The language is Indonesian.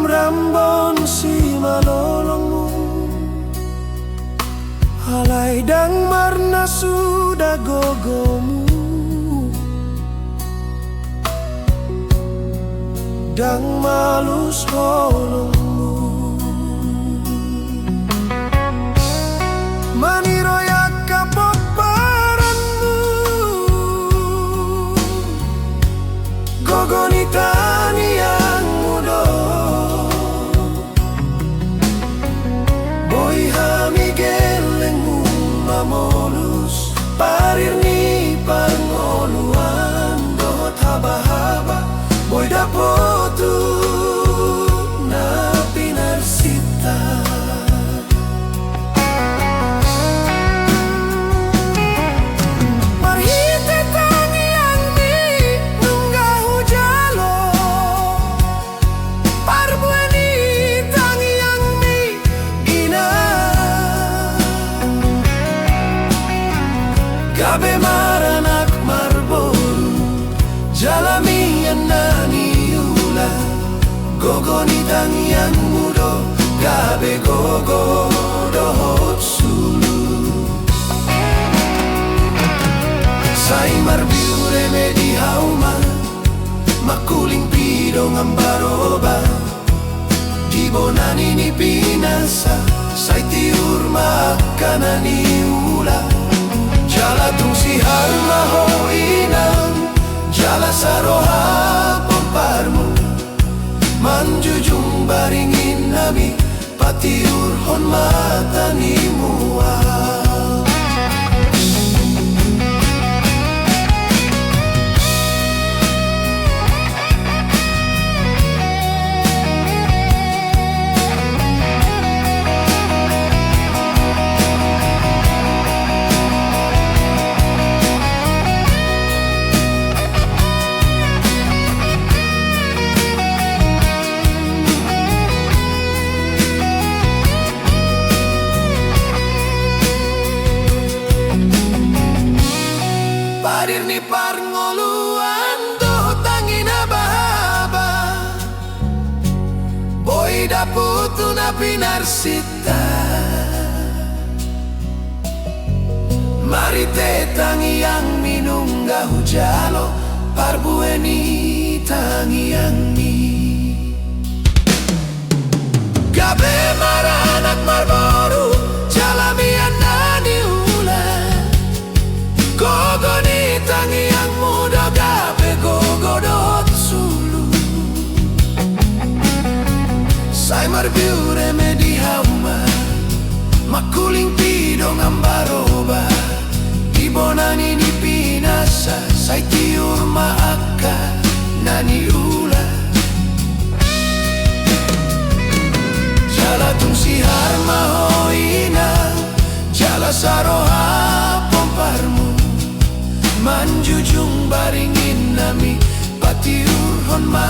Rambon si malolongmu halai dang marna sudah gogomu dang malus holongmu maniroyak kapoparanmu gogonitani yang muda boy hami gelengmu mamolus parir ni pangoluan dohot haba-haba boy dapotu na pinarsita marhite tangi ang mi nungga hujalo parbueni tangi ang mi ina gabe maranak marboru jalami naniula gogonitang yang mudo gabe gogo dohot sulu sai marbiure me di hauma makuling pido ngambaroba di bonani ni pinasa sai tiur makanani ula jala tung si harma hoinang jala saroha pomparmu manjujung baringin nami patiur hon matani mua parir ni parngoluan doh tangina bahaba boy daputu na pinarsita marite tangi yang minungga hujalo parbueni tangi yang mi gabe maranak marboru jalami anani ula gogoni tangi yang muda gabe gogo dot sulu sai marbiure me di hauma makuling pido ngambaroba ibonani ni pinasa sai tiur maaka nani ula jala tung si harma hoina jala saroha pomparmu manjujung baringin nami patiur hon ma